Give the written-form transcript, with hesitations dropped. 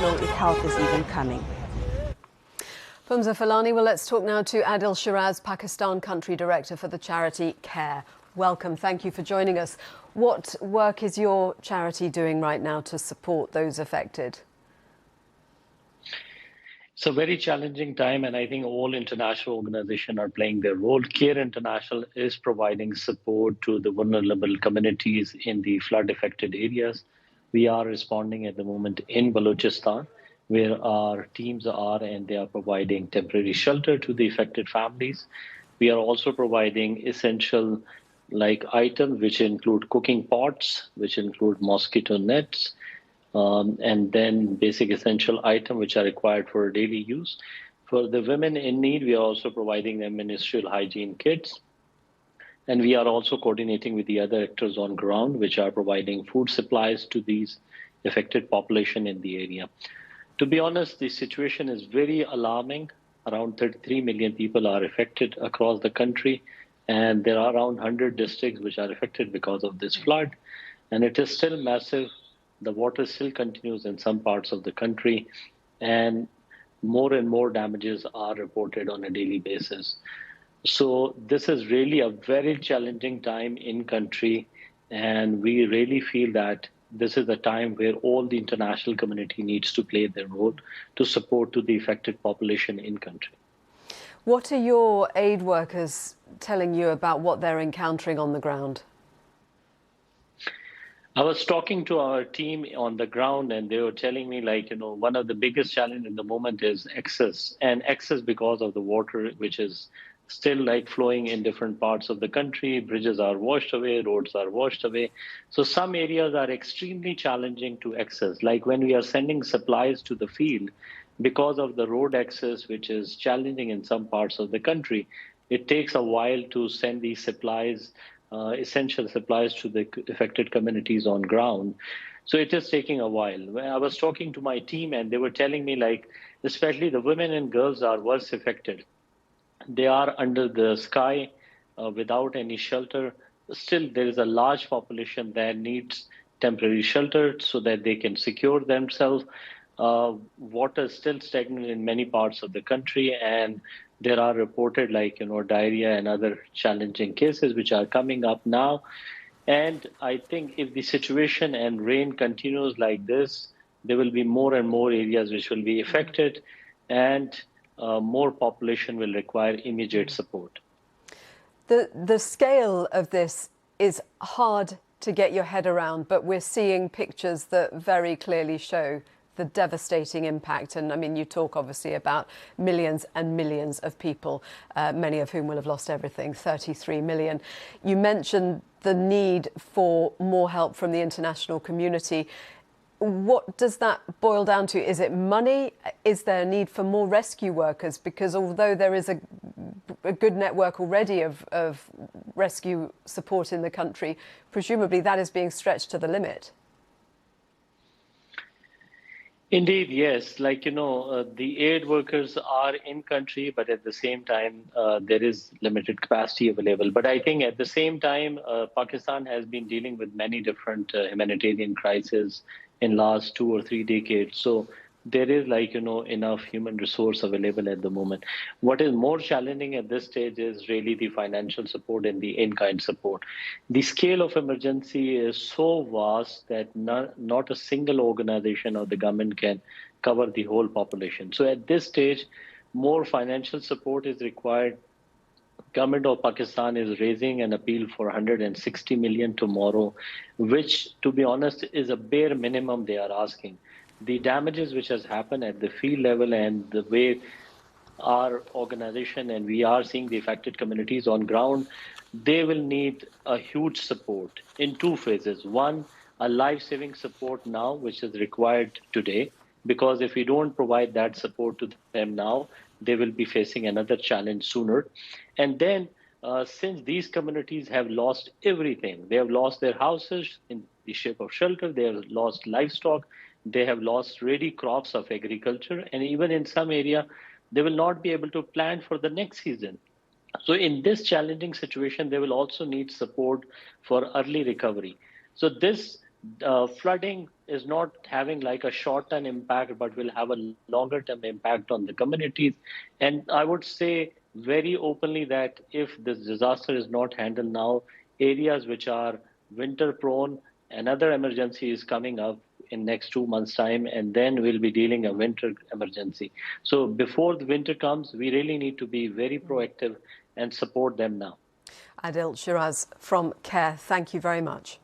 know if help is even coming. Fumza Falani, well, let's talk now to Adil Sheraz, Pakistan Country Director for the charity CARE. Welcome, thank you for joining us. What work is your charity doing right now to support those affected? It's a very challenging time, and I think all international organizations are playing their role. CARE International is providing support to the vulnerable communities in the flood-affected areas. We are responding at the moment in Balochistan, where our teams are, and they are providing temporary shelter to the affected families. We are also providing essential items, which include cooking pots, which include mosquito nets, and then basic essential items which are required for daily use. For the women in need, we are also providing them menstrual hygiene kits. And we are also coordinating with the other actors on ground, which are providing food supplies to these affected population in the area. To be honest, the situation is very alarming. Around 33 million people are affected across the country, and there are around 100 districts which are affected because of this flood. And it is still massive. The water still continues in some parts of the country, and more damages are reported on a daily basis. So this is really a very challenging time in country, and we really feel that this is a time where all the international community needs to play their role to support to the affected population in country. What are your aid workers telling you about what they're encountering on the ground? I was talking to our team on the ground, and they were telling me, one of the biggest challenges in the moment is access, and access because of the water, which is still flowing in different parts of the country. Bridges are washed away, roads are washed away. So some areas are extremely challenging to access. Like when we are sending supplies to the field, because of the road access, which is challenging in some parts of the country, it takes a while to send these supplies, essential supplies to the affected communities on ground. So it is taking a while. When I was talking to my team, and they were telling me, especially the women and girls are worse affected. They are under the sky without any shelter. Still, there is a large population that needs temporary shelter so that they can secure themselves. Water is still stagnant in many parts of the country, and there are reported diarrhea and other challenging cases which are coming up now. And I think if the situation and rain continues like this, there will be more and more areas which will be affected, and more population will require immediate support. The scale of this is hard to get your head around, but we're seeing pictures that very clearly show the devastating impact. And I mean, you talk obviously about millions and millions of people, many of whom will have lost everything, 33 million. You mentioned the need for more help from the international community. What does that boil down to? Is it money? Is there a need for more rescue workers? Because although there is a good network already of rescue support in the country, presumably that is being stretched to the limit. Indeed, yes. The aid workers are in country, but at the same time, there is limited capacity available. But I think at the same time, Pakistan has been dealing with many different humanitarian crises in last 2 or 3 decades. So there is enough human resource available at the moment. What is more challenging at this stage is really the financial support and the in-kind support. The scale of emergency is so vast that not a single organization or the government can cover the whole population. So at this stage, more financial support is required. Government of Pakistan is raising an appeal for 160 million tomorrow, which, to be honest, is a bare minimum they are asking. The damages which has happened at the field level, and the way our organization and we are seeing the affected communities on ground, they will need a huge support in 2 phases. One, a life-saving support now, which is required today, because if we don't provide that support to them now, they will be facing another challenge sooner. And then, since these communities have lost everything, they have lost their houses in the shape of shelter, they have lost livestock, they have lost ready crops of agriculture, and even in some area, they will not be able to plant for the next season. So in this challenging situation, they will also need support for early recovery. So this flooding is not having like a short-term impact, but will have a longer-term impact on the communities. And I would say very openly that if this disaster is not handled now, areas which are winter-prone, another emergency is coming up in next 2 months' time, and then we'll be dealing a winter emergency. So before the winter comes, we really need to be very proactive and support them now. Adil, Sheraz from CARE, thank you very much.